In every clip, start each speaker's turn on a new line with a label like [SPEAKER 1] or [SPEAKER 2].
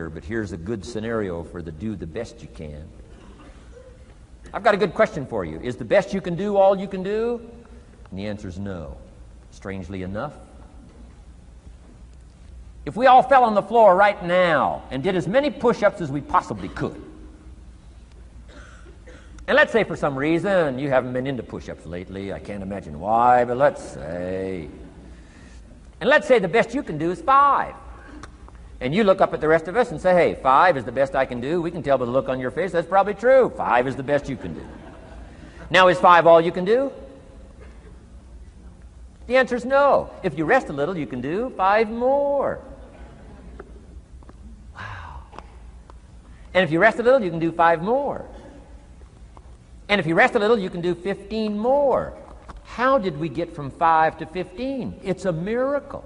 [SPEAKER 1] but here's a good scenario for the do the best you can. I've got a good question for you. Is the best you can do all you can do? And the answer is no. Strangely enough. If we all fell on the floor right now and did as many push-ups as we possibly could, and let's say for some reason you haven't been into push-ups lately, I can't imagine why, but let's say the best you can do is 5. And you look up at the rest of us and say, hey, 5 is the best I can do. We can tell by the look on your face that's probably true. 5 is the best you can do. Now, is 5 all you can do? The answer is no. If you rest a little, you can do 5 more. Wow. And if you rest a little, you can do 5 more. And if you rest a little, you can do 15 more. How did we get from 5 to 15? It's a miracle.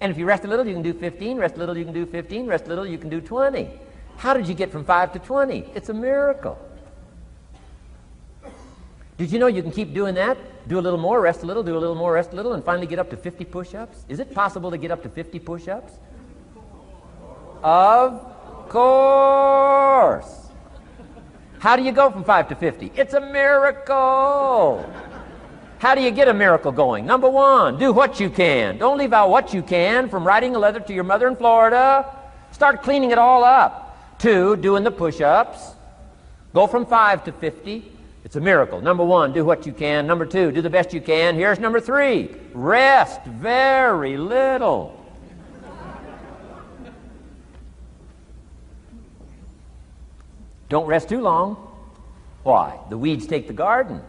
[SPEAKER 1] And if you rest a little, you can do 15. Rest a little, you can do 15. Rest a little, you can do 20. How did you get from 5 to 20? It's a miracle. Did you know you can keep doing that? Do a little more, rest a little, do a little more, rest a little, and finally get up to 50 push-ups? Is it possible to get up to 50 push-ups? Of course. How do you go from 5 to 50? It's a miracle. How do you get a miracle going? Number 1, do what you can. Don't leave out what you can, from writing a letter to your mother in Florida. Start cleaning it all up. 2, doing the push-ups. Go from 5 to 50. It's a miracle. Number 1, do what you can. Number 2, do the best you can. Here's number 3, rest very little. Don't rest too long. Why? The weeds take the garden.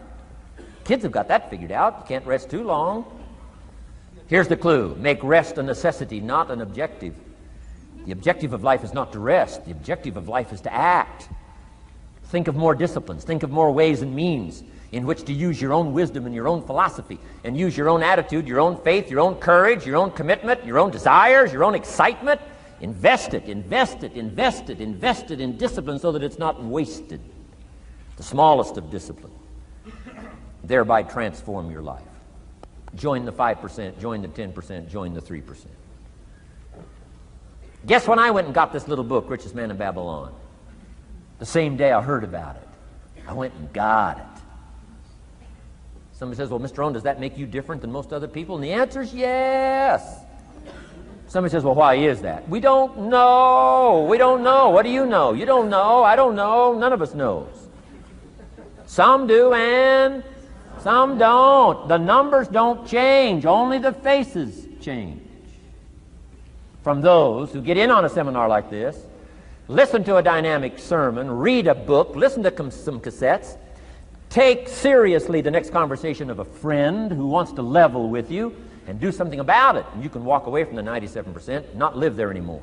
[SPEAKER 1] Kids have got that figured out. You can't rest too long. Here's the clue. Make rest a necessity, not an objective. The objective of life is not to rest. The objective of life is to act. Think of more disciplines. Think of more ways and means in which to use your own wisdom and your own philosophy, and use your own attitude, your own faith, your own courage, your own commitment, your own desires, your own excitement. Invest it, invest it, invest it, invest it in discipline so that it's not wasted. The smallest of discipline. Thereby transform your life. Join the 5%, join the 10%, join the 3%. Guess when I went and got this little book, Richest Man in Babylon? The same day I heard about it. I went and got it. Somebody says, well, Mr. Rohn, does that make you different than most other people? And the answer is yes. Somebody says, well, why is that? We don't know. We don't know. What do you know? You don't know. I don't know. None of us knows. Some do and some don't. The numbers don't change. Only the faces change. From those who get in on a seminar like this, listen to a dynamic sermon, read a book, listen to some cassettes, take seriously the next conversation of a friend who wants to level with you, and do something about it. And you can walk away from the 97%, not live there anymore.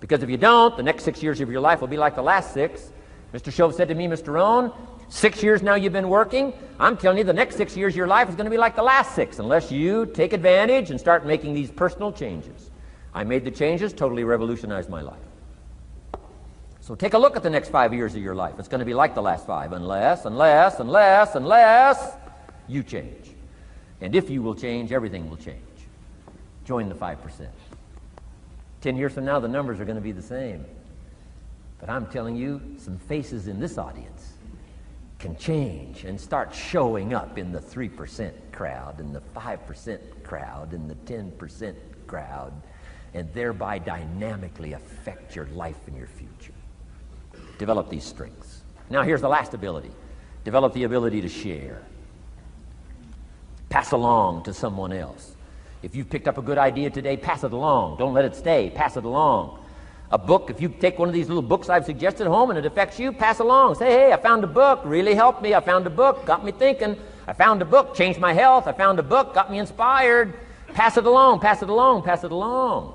[SPEAKER 1] Because if you don't, the next 6 years of your life will be like the last 6. Mr. Shove said to me, Mr. Rohn, 6 years now you've been working. I'm telling you, the next 6 years of your life is going to be like the last 6, unless you take advantage and start making these personal changes. I made the changes, totally revolutionized my life. So take a look at the next 5 years of your life. It's going to be like the last 5, unless you change. And if you will change, everything will change. Join the 5%. 10 years from now, the numbers are going to be the same. But I'm telling you, some faces in this audience can change and start showing up in the 3% crowd, and the 5% crowd, and the 10% crowd, and thereby dynamically affect your life and your future. Develop these strengths. Now here's the last ability. Develop the ability to share. Pass along to someone else. If you've picked up a good idea today, pass it along. Don't let it stay. Pass it along. A book, if you take one of these little books I've suggested home and it affects you, pass along. Say, hey, I found a book, really helped me. I found a book, got me thinking. I found a book, changed my health. I found a book, got me inspired. Pass it along, pass it along, pass it along.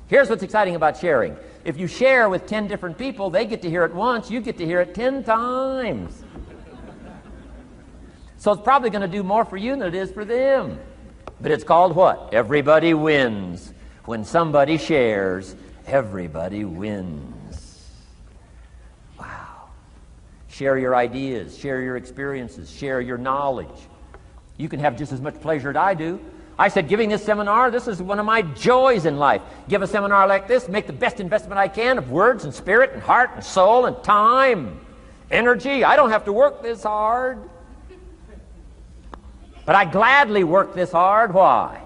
[SPEAKER 1] Here's what's exciting about sharing. If you share with 10 different people, they get to hear it once, you get to hear it 10 times. So it's probably going to do more for you than it is for them. But it's called what? Everybody wins. When somebody shares, everybody wins. Wow. Share your ideas, share your experiences, share your knowledge. You can have just as much pleasure as I do I said, giving this seminar, this is one of my joys in life. Give a seminar like this, make the best investment I can of words and spirit and heart and soul and time, energy. I don't have to work this hard. But I gladly work this hard. Why?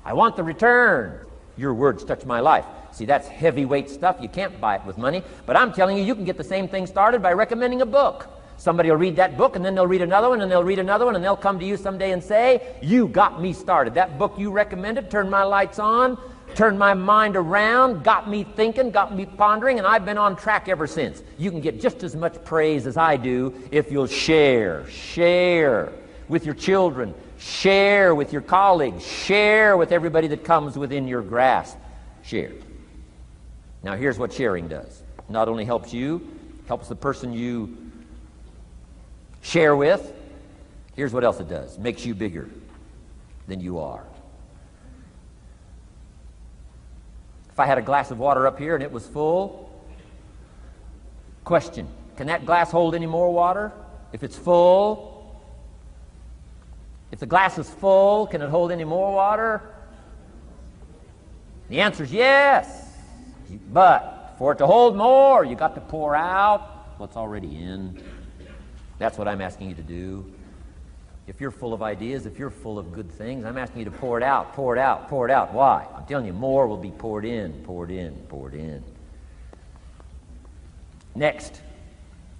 [SPEAKER 1] I want the return. Your words touch my life. See, that's heavyweight stuff. You can't buy it with money. But I'm telling you, you can get the same thing started by recommending a book. Somebody will read that book, and then they'll read another one, and they'll read another one, and they'll come to you someday and say, you got me started. That book you recommended turned my lights on, turned my mind around, got me thinking, got me pondering, and I've been on track ever since. You can get just as much praise as I do if you'll share with your children, share with your colleagues, share with everybody that comes within your grasp. Share. Now here's what sharing does. Not only helps you, helps the person you share with. Here's what else it does. Makes you bigger than you are. If I had a glass of water up here and it was full, question, can that glass hold any more water? If it's full, if the glass is full, can it hold any more water? The answer is yes. But for it to hold more, you got to pour out what's already in. That's what I'm asking you to do. If you're full of ideas, if you're full of good things, I'm asking you to pour it out, pour it out, pour it out. Why? I'm telling you, more will be poured in, poured in, poured in. Next,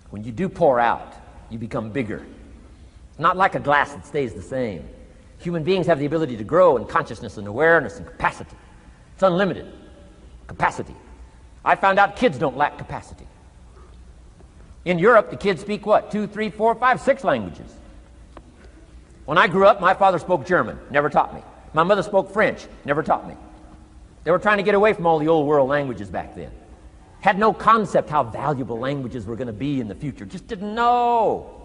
[SPEAKER 1] when you do pour out, you become bigger. It's not like a glass that stays the same. Human beings have the ability to grow in consciousness and awareness and capacity. It's unlimited capacity. I found out kids don't lack capacity. In Europe, the kids speak what? 2, 3, 4, 5, 6 languages. When I grew up, my father spoke German, never taught me. My mother spoke French, never taught me. They were trying to get away from all the old world languages back then. Had no concept how valuable languages were going to be in the future. Just didn't know.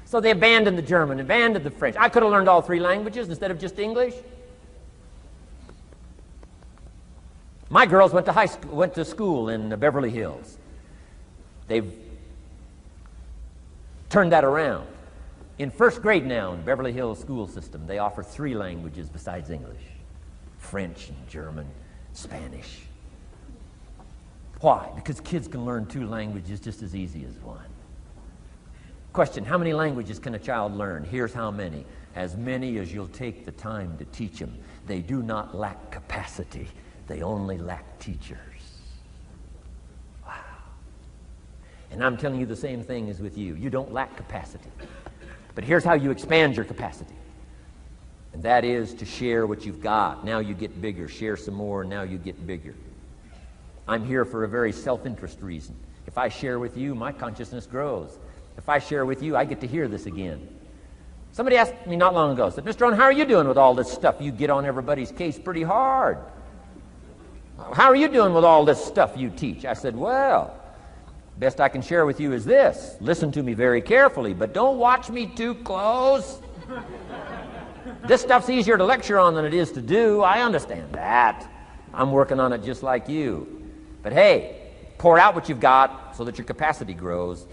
[SPEAKER 1] So they abandoned the German, abandoned the French. I could have learned all 3 languages instead of just English. My girls went to school in Beverly Hills. They've turned that around. In first grade now in Beverly Hills school system, they offer 3 languages besides English. French and German, Spanish. Why? Because kids can learn 2 languages just as easy as 1. Question, how many languages can a child learn? Here's how many. As many as you'll take the time to teach them. They do not lack capacity. They only lack teachers. Wow. And I'm telling you the same thing is with you. You don't lack capacity. But here's how you expand your capacity. And that is to share what you've got. Now you get bigger. Share some more, now you get bigger. I'm here for a very self-interest reason. If I share with you, my consciousness grows. If I share with you, I get to hear this again. Somebody asked me not long ago, said, Mr. Rohn, how are you doing with all this stuff? You get on everybody's case pretty hard. How are you doing with all this stuff you teach? I said, well, best I can share with you is this. Listen to me very carefully, but don't watch me too close. This stuff's easier to lecture on than it is to do. I understand that. I'm working on it just like you. But hey, pour out what you've got so that your capacity grows.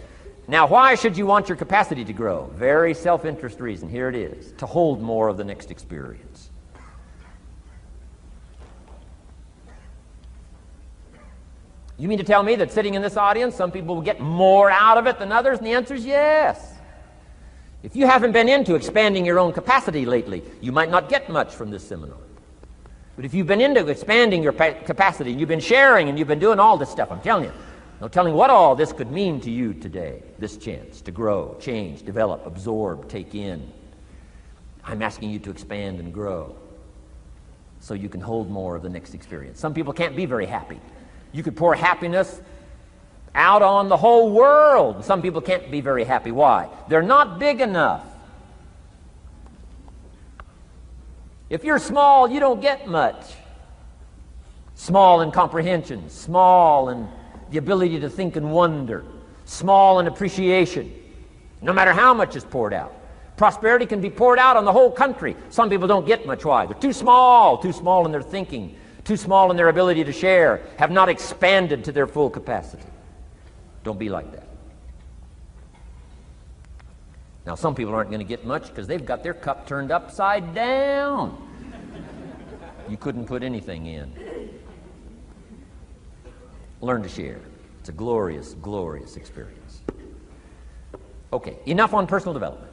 [SPEAKER 1] Now, why should you want your capacity to grow? Very self-interest reason. Here it is. To hold more of the next experience. You mean to tell me that sitting in this audience, some people will get more out of it than others? And the answer is yes. If you haven't been into expanding your own capacity lately, you might not get much from this seminar. But if you've been into expanding your capacity, and you've been sharing, and you've been doing all this stuff, I'm telling you, no telling what all this could mean to you today, this chance to grow, change, develop, absorb, take in. I'm asking you to expand and grow so you can hold more of the next experience. Some people can't be very happy. You could pour happiness out on the whole world. Some people can't be very happy. Why? They're not big enough. If you're small, you don't get much. Small in comprehension, small in the ability to think and wonder, small in appreciation, no matter how much is poured out. Prosperity can be poured out on the whole country. Some people don't get much. Why? They're too small in their thinking, too small in their ability to share, have not expanded to their full capacity. Don't be like that. Now, some people aren't going to get much because they've got their cup turned upside down. You couldn't put anything in. Learn to share. It's a glorious, glorious experience. Okay, enough on personal development.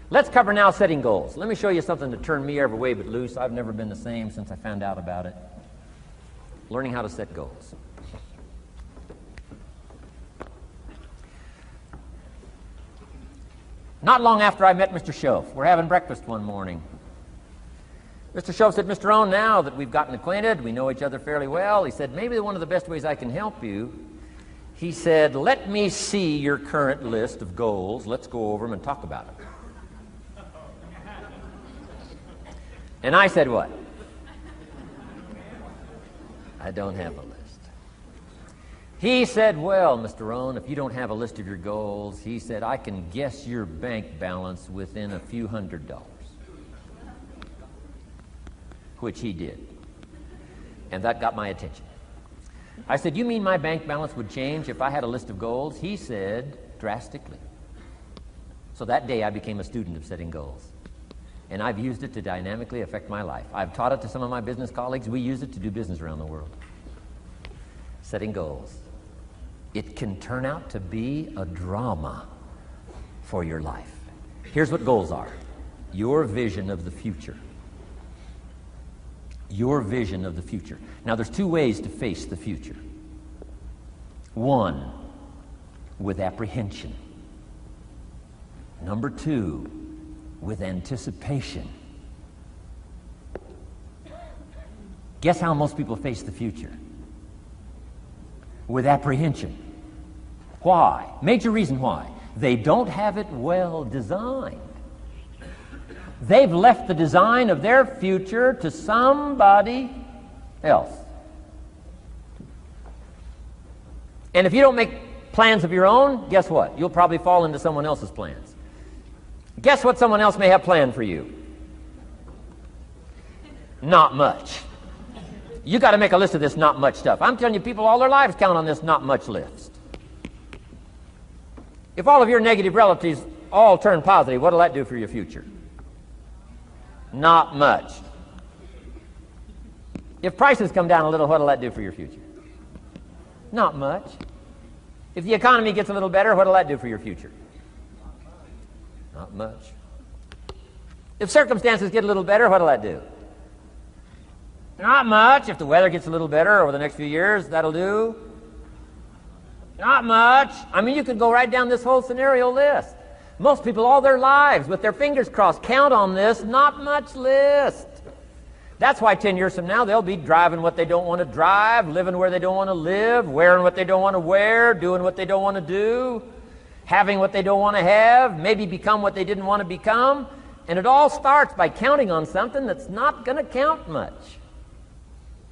[SPEAKER 1] Let's cover now setting goals. Let me show you something that turned me every way but loose. I've never been the same since I found out about it. Learning how to set goals. Not long after I met Mr. Schoaf, we're having breakfast one morning. Mr. Schoaf said, Mr. Rohn, now that we've gotten acquainted, we know each other fairly well, he said, maybe one of the best ways I can help you, he said, let me see your current list of goals. Let's go over them and talk about it. And I said, what? I don't have a list. He said, well, Mr. Rohn, if you don't have a list of your goals, he said, I can guess your bank balance within a few $100s. Which he did. And that got my attention. I said, you mean my bank balance would change if I had a list of goals? He said, drastically. So that day I became a student of setting goals. And I've used it to dynamically affect my life. I've taught it to some of my business colleagues. We use it to do business around the world. Setting goals. It can turn out to be a drama for your life. Here's what goals are. Your vision of the future. Your vision of the future. Now, there's two ways to face the future. One, with apprehension. Number two, with anticipation. Guess how most people face the future? With apprehension. Why? Major reason why. They don't have it well designed. They've left the design of their future to somebody else. And if you don't make plans of your own, guess what? You'll probably fall into someone else's plans. Guess what someone else may have planned for you? Not much. You got to make a list of this not much stuff. I'm telling you, people all their lives count on this not much list. If all of your negative relatives all turn positive, what will that do for your future? Not much. If prices come down a little, what will that do for your future? Not much. If the economy gets a little better, what will that do for your future? Not much. If circumstances get a little better, what will that do? Not much. If the weather gets a little better over the next few years, that'll do. Not much. I mean, you could go right down this whole scenario list. Most people all their lives, with their fingers crossed, count on this not much list. That's why 10 years from now, they'll be driving what they don't want to drive, living where they don't want to live, wearing what they don't want to wear, doing what they don't want to do, having what they don't want to have, maybe become what they didn't want to become. And it all starts by counting on something that's not going to count much.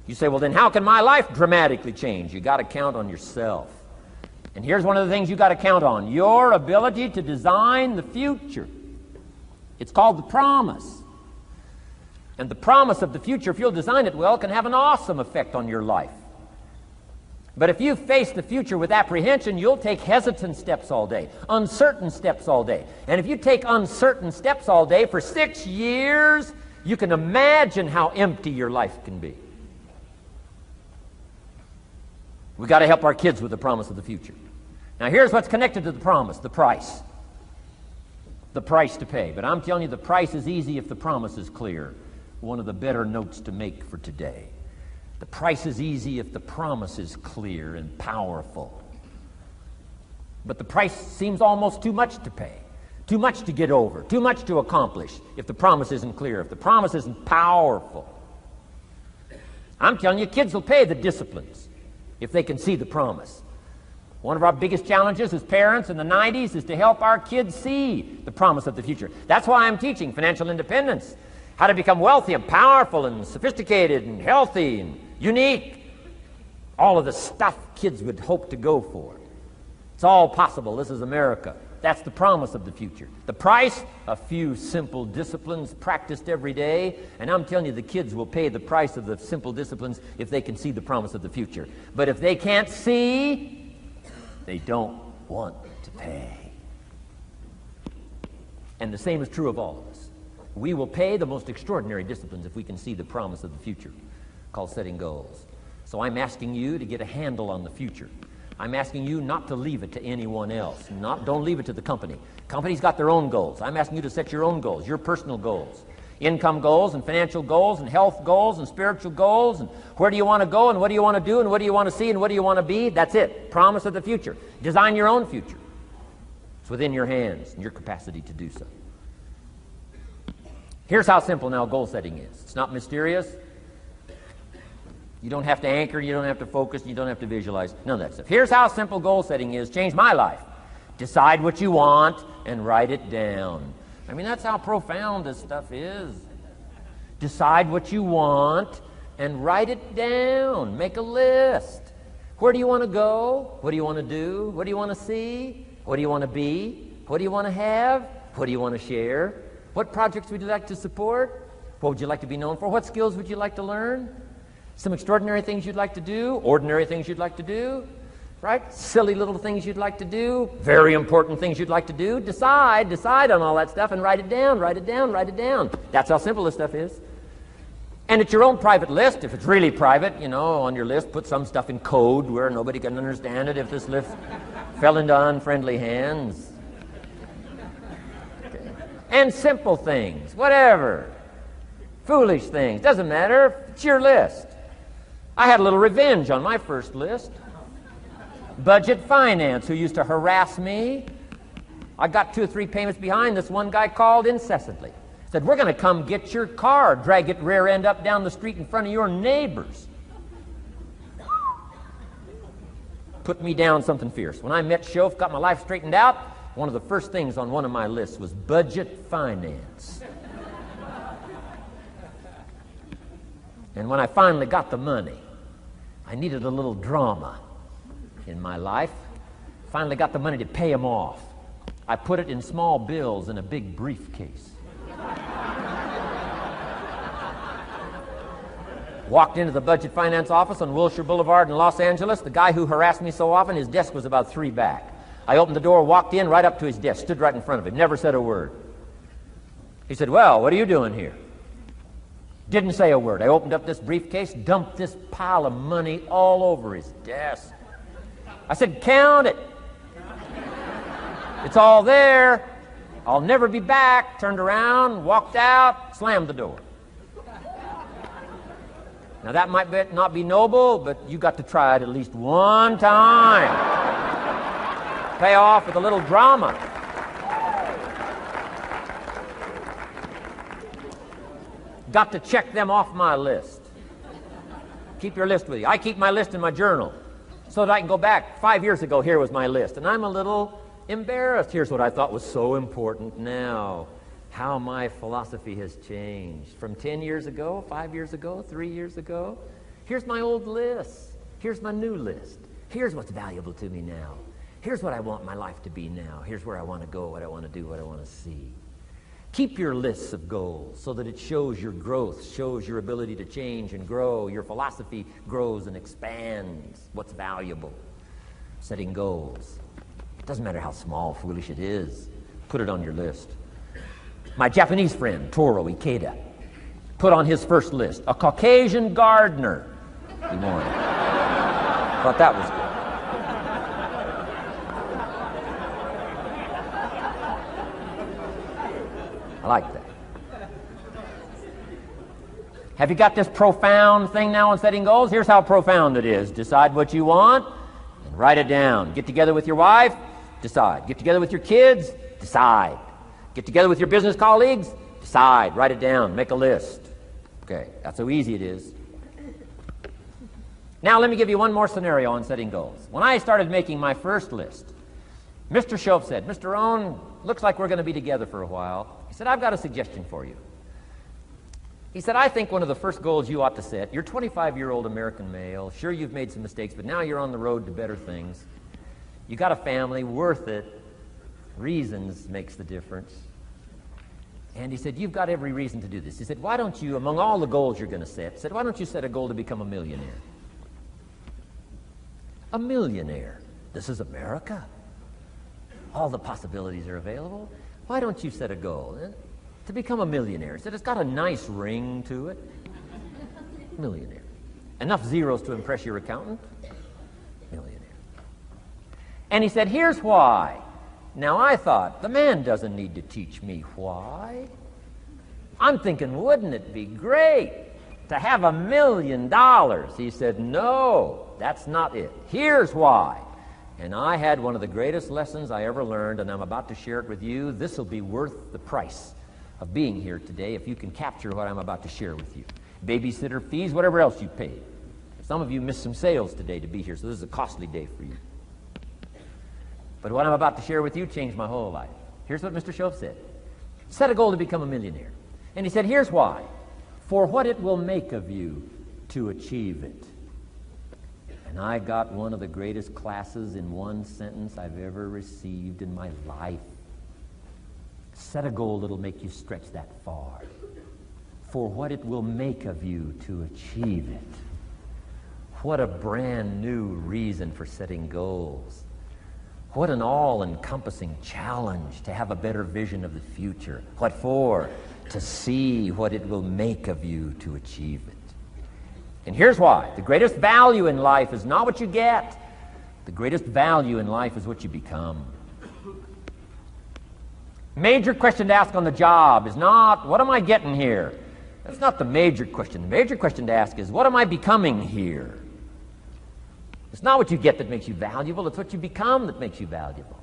[SPEAKER 1] You say, well, then how can my life dramatically change? You got to count on yourself. And here's one of the things you got to count on. Your ability to design the future. It's called the promise. And the promise of the future, if you'll design it well, can have an awesome effect on your life. But if you face the future with apprehension, you'll take hesitant steps all day, uncertain steps all day. And if you take uncertain steps all day for 6 years, you can imagine how empty your life can be. We've got to help our kids with the promise of the future. Now here's what's connected to the promise, the price. The price to pay. But I'm telling you, the price is easy if the promise is clear. One of the better notes to make for today. The price is easy if the promise is clear and powerful. But the price seems almost too much to pay. Too much to get over. Too much to accomplish if the promise isn't clear, if the promise isn't powerful. I'm telling you, kids will pay the disciplines if they can see the promise. One of our biggest challenges as parents in the 90s is to help our kids see the promise of the future. That's why I'm teaching financial independence, how to become wealthy and powerful and sophisticated and healthy and unique. All of the stuff kids would hope to go for. It's all possible. This is America. That's the promise of the future. The price, a few simple disciplines practiced every day. And I'm telling you, the kids will pay the price of the simple disciplines if they can see the promise of the future. But if they can't see, they don't want to pay. And the same is true of all of us. We will pay the most extraordinary disciplines if we can see the promise of the future, called setting goals. So I'm asking you to get a handle on the future. I'm asking you not to leave it to anyone else. Don't leave it to the company. Company's got their own goals. I'm asking you to set your own goals, your personal goals. Income goals and financial goals and health goals and spiritual goals and where do you want to go and what do you want to do and what do you want to see and what do you want to be. That's it. Promise of the future. Design your own future. It's within your hands and your capacity to do so. Here's how simple now goal setting is. It's not mysterious. You don't have to anchor, you don't have to focus, you don't have to visualize, none of that stuff. Here's how simple goal setting is. Changed my life. Decide what you want and write it down. I mean, that's how profound this stuff is. Decide what you want and write it down. Make a list. Where do you want to go? What do you want to do? What do you want to see? What do you want to be? What do you want to have? What do you want to share? What projects would you like to support? What would you like to be known for? What skills would you like to learn? Some extraordinary things you'd like to do, ordinary things you'd like to do, right? Silly little things you'd like to do, very important things you'd like to do. Decide on all that stuff and write it down. That's how simple this stuff is. And it's your own private list. If it's really private, on your list, put some stuff in code where nobody can understand it if this list fell into unfriendly hands. Okay. And simple things, whatever. Foolish things, doesn't matter. It's your list. I had a little revenge on my first list. Budget finance, who used to harass me. I got 2 or 3 payments behind. This one guy called incessantly. Said, we're going to come get your car, drag it rear end up down the street in front of your neighbors. Put me down something fierce. When I met Shof, got my life straightened out, one of the first things on one of my lists was budget finance. And when I finally got the money, I needed a little drama in my life. Finally got the money to pay him off. I put it in small bills in a big briefcase. Walked into the budget finance office on Wilshire Boulevard in Los Angeles. The guy who harassed me so often, his desk was about 3 back. I opened the door, walked in, right up to his desk, stood right in front of him, never said a word. He said, well, what are you doing here? Didn't say a word. I opened up this briefcase, dumped this pile of money all over his desk. I said, count it. It's all there. I'll never be back. Turned around, walked out, slammed the door. Now that might not be noble, but you got to try it at least one time. Pay off with a little drama. Got to check them off my list. Keep your list with you. I keep my list in my journal so that I can go back. 5 years ago, here was my list. And I'm a little embarrassed. Here's what I thought was so important now. How my philosophy has changed. From 10 years ago, 5 years ago, 3 years ago. Here's my old list. Here's my new list. Here's what's valuable to me now. Here's what I want my life to be now. Here's where I want to go, what I want to do, what I want to see. Keep your lists of goals so that it shows your growth, shows your ability to change and grow. Your philosophy grows and expands what's valuable. Setting goals. It doesn't matter how small, foolish it is. Put it on your list. My Japanese friend, Toro Ikeda, put on his first list, a Caucasian gardener. He wanted. Thought that was good. I like that. Have you got this profound thing now on setting goals? Here's how profound it is. Decide what you want and write it down. Get together with your wife, decide. Get together with your kids, decide. Get together with your business colleagues, decide. Write it down. Make a list. Okay, that's how easy it is. Now let me give you one more scenario on setting goals. When I started making my first list, Mr. Shof said, Mr. Rohn, looks like we're going to be together for a while. He said, I've got a suggestion for you. He said, I think one of the first goals you ought to set, you're a 25-year-old American male. Sure, you've made some mistakes, but now you're on the road to better things. You got a family, worth it. Reasons makes the difference. And he said, you've got every reason to do this. He said, why don't you, among all the goals you're going to set, said, why don't you set a goal to become a millionaire? A millionaire. This is America. All the possibilities are available. Why don't you set a goal? to become a millionaire? He said, it's got a nice ring to it. Millionaire. Enough zeros to impress your accountant? Millionaire. And he said, here's why. Now I thought, the man doesn't need to teach me why. I'm thinking, wouldn't it be great to have $1 million? He said, no, that's not it. Here's why. And I had one of the greatest lessons I ever learned, and I'm about to share it with you. This will be worth the price of being here today if you can capture what I'm about to share with you. Babysitter fees, whatever else you paid. Some of you missed some sales today to be here, so this is a costly day for you. But what I'm about to share with you changed my whole life. Here's what Mr. Shoaff said. Set a goal to become a millionaire. And he said, here's why. For what it will make of you to achieve it. And I got one of the greatest classes in one sentence I've ever received in my life. Set a goal that'll make you stretch that far. For what it will make of you to achieve it. What a brand new reason for setting goals. What an all-encompassing challenge to have a better vision of the future. What for? To see what it will make of you to achieve it. And here's why. The greatest value in life is not what you get. The greatest value in life is what you become. Major question to ask on the job is not, what am I getting here? That's not the major question. The major question to ask is, what am I becoming here? It's not what you get that makes you valuable. It's what you become that makes you valuable.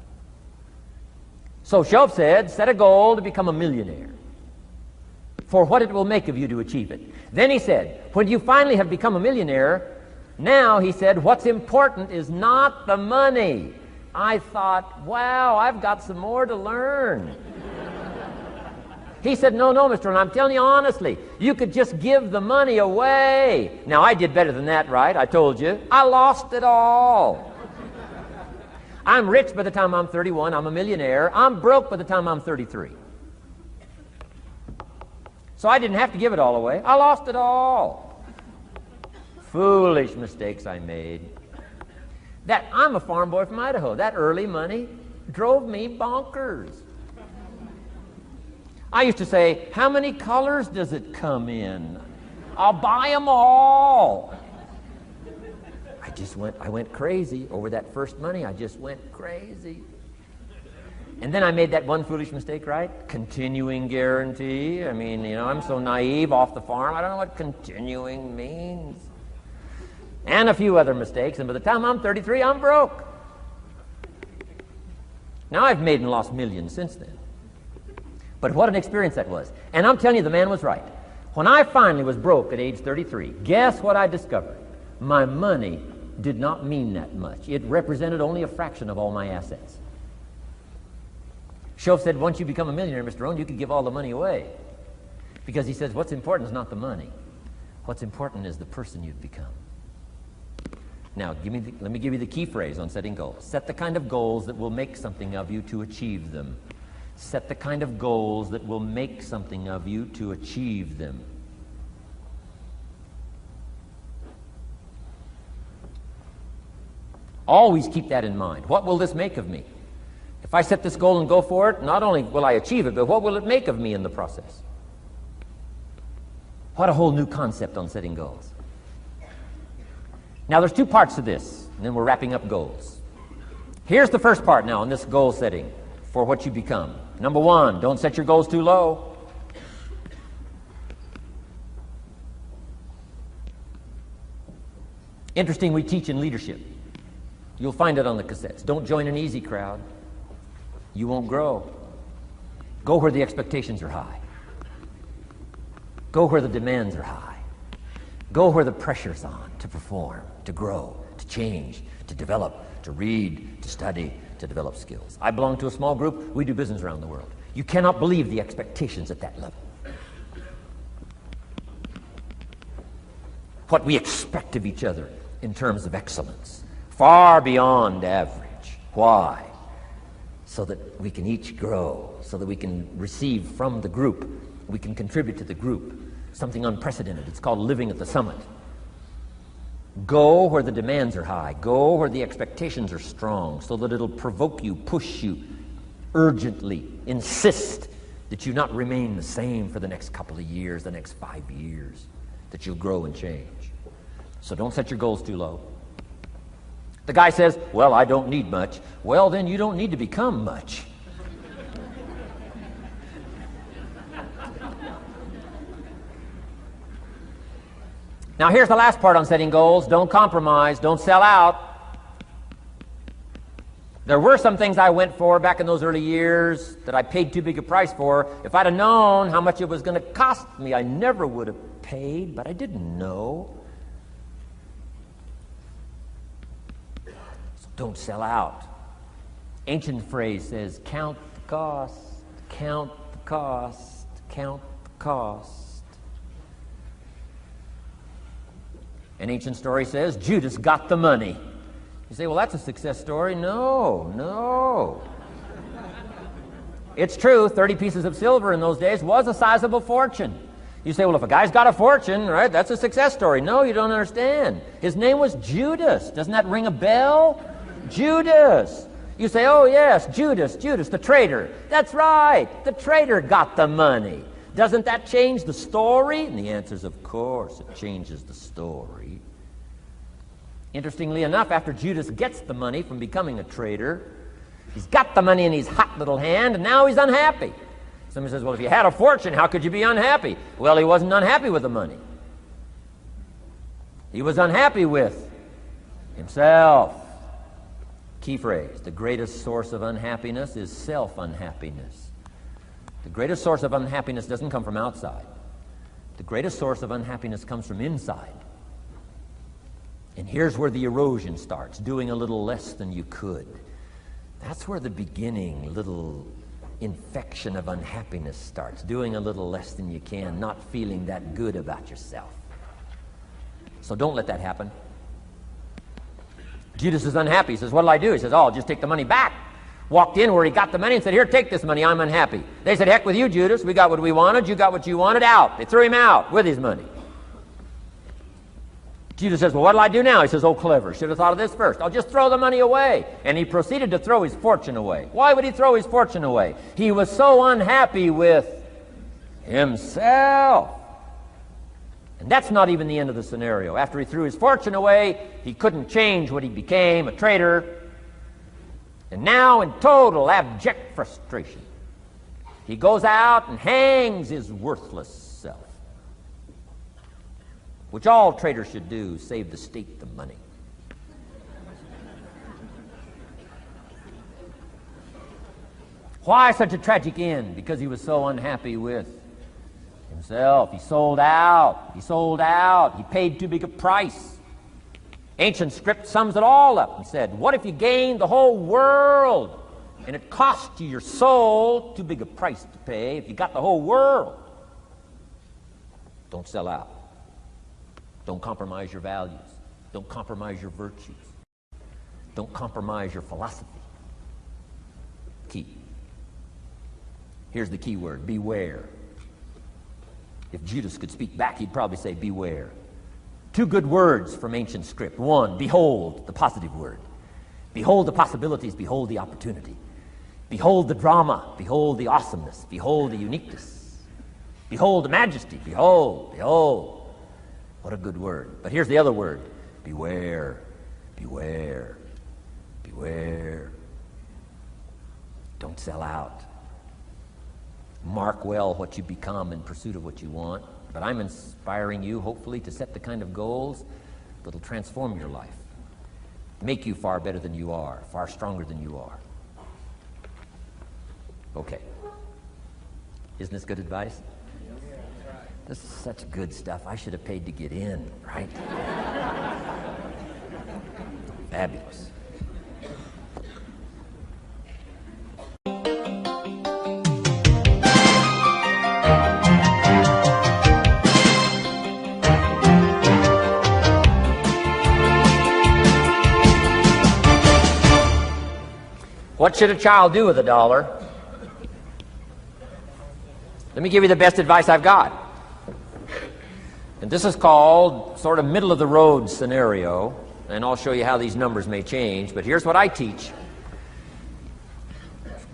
[SPEAKER 1] So Shoaff said, set a goal to become a millionaire. For what it will make of you to achieve it. Then he said, when you finally have become a millionaire, now, he said, what's important is not the money. I thought, wow, I've got some more to learn. He said, no, Mr. Rohn, I'm telling you honestly, you could just give the money away. Now, I did better than that, right? I told you. I lost it all. I'm rich by the time I'm 31. I'm a millionaire. I'm broke by the time I'm 33. So I didn't have to give it all away. I lost it all. Foolish mistakes I made. I'm a farm boy from Idaho. That early money drove me bonkers. I used to say, how many colors does it come in? I'll buy them all. I went crazy over that first money. I just went crazy. And then I made that one foolish mistake, right? Continuing guarantee. I mean, I'm so naive off the farm. I don't know what continuing means. And a few other mistakes. And by the time I'm 33, I'm broke. Now I've made and lost millions since then. But what an experience that was. And I'm telling you, the man was right. When I finally was broke at age 33, guess what I discovered? My money did not mean that much. It represented only a fraction of all my assets. Shoaff said, once you become a millionaire, Mr. Rohn, you could give all the money away. Because he says, what's important is not the money. What's important is the person you've become. Now, let me give you the key phrase on setting goals. Set the kind of goals that will make something of you to achieve them. Set the kind of goals that will make something of you to achieve them. Always keep that in mind. What will this make of me? If I set this goal and go for it, not only will I achieve it, but what will it make of me in the process? What a whole new concept on setting goals. Now, there's two parts to this, and then we're wrapping up goals. Here's the first part now in this goal setting for what you become. Number one, don't set your goals too low. Interesting, we teach in leadership. You'll find it on the cassettes. Don't join an easy crowd. You won't grow. Go where the expectations are high. Go where the demands are high. Go where the pressure's on to perform, to grow, to change, to develop, to read, to study, to develop skills. I belong to a small group. We do business around the world. You cannot believe the expectations at that level. What we expect of each other in terms of excellence. Far beyond average. Why? So that we can each grow, so that we can receive from the group, we can contribute to the group. Something unprecedented. It's called living at the summit. Go where the demands are high. Go where the expectations are strong, so that it'll provoke you, push you, urgently insist that you not remain the same for the next couple of years, the next 5 years, that you'll grow and change. So don't set your goals too low. The guy says, well, I don't need much. Well, then you don't need to become much. Now, here's the last part on setting goals. Don't compromise. Don't sell out. There were some things I went for back in those early years that I paid too big a price for. If I'd have known how much it was going to cost me, I never would have paid, but I didn't know. So don't sell out. Ancient phrase says, count the cost, count the cost, count the cost. An ancient story says, Judas got the money. You say, well, that's a success story. No. It's true, 30 pieces of silver in those days was a sizable fortune. You say, well, if a guy's got a fortune, right, that's a success story. No, you don't understand. His name was Judas. Doesn't that ring a bell? Judas. You say, oh, yes, Judas, the traitor. That's right, the traitor got the money. Doesn't that change the story? And the answer is, of course, it changes the story. Interestingly enough, after Judas gets the money from becoming a traitor, he's got the money in his hot little hand, and now he's unhappy. Somebody says, well, if you had a fortune, how could you be unhappy? Well, he wasn't unhappy with the money. He was unhappy with himself. Key phrase, the greatest source of unhappiness is self-unhappiness. The greatest source of unhappiness doesn't come from outside. The greatest source of unhappiness comes from inside. And here's where the erosion starts, doing a little less than you could. That's where the beginning little infection of unhappiness starts, doing a little less than you can, not feeling that good about yourself. So don't let that happen. Judas is unhappy. He says, what'll I do? He says, oh, I'll just take the money back. Walked in where he got the money and said, here, take this money, I'm unhappy. They said, heck with you, Judas. We got what we wanted, you got what you wanted, out. They threw him out with his money. Judas says, well, what'll I do now? He says, oh, clever, should have thought of this first. I'll just throw the money away. And he proceeded to throw his fortune away. Why would he throw his fortune away? He was so unhappy with himself. And that's not even the end of the scenario. After he threw his fortune away, he couldn't change what he became, a traitor. And now, in total abject frustration, he goes out and hangs his worthless self, which all traitors should do, save the state the money. Why such a tragic end? Because he was so unhappy with himself. He sold out. He paid too big a price. Ancient script sums it all up and said, what if you gained the whole world and it cost you your soul? Too big a price to pay if you got the whole world. Don't sell out. Don't compromise your values. Don't compromise your virtues. Don't compromise your philosophy. Key. Here's the key word, beware. If Judas could speak back, he'd probably say beware. Two good words from ancient script. One, behold, the positive word. Behold the possibilities, behold the opportunity. Behold the drama, behold the awesomeness, behold the uniqueness. Behold the majesty, behold. What a good word. But here's the other word, beware, beware, beware. Don't sell out. Mark well what you become in pursuit of what you want. But I'm inspiring you, hopefully, to set the kind of goals that will transform your life, make you far better than you are, far stronger than you are. Okay. Isn't this good advice? This is such good stuff. I should have paid to get in, right? Fabulous. What should a child do with $1? Let me give you the best advice I've got. And this is called sort of middle of the road scenario, and I'll show you how these numbers may change, but here's what I teach.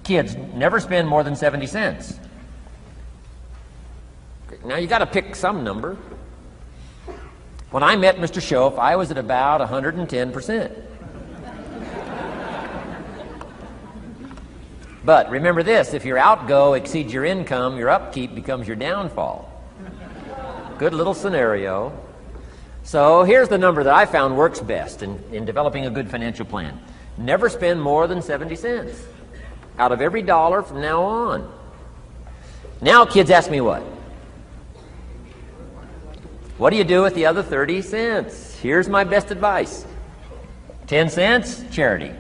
[SPEAKER 1] Kids, never spend more than 70 cents. Now, you got to pick some number. When I met Mr. Schoaf, I was at about 110%. But remember this, if your outgo exceeds your income, your upkeep becomes your downfall. Good little scenario. So here's the number that I found works best in developing a good financial plan. Never spend more than 70 cents out of every dollar from now on. Now kids ask me what? What do you do with the other 30 cents? Here's my best advice. 10 cents, charity.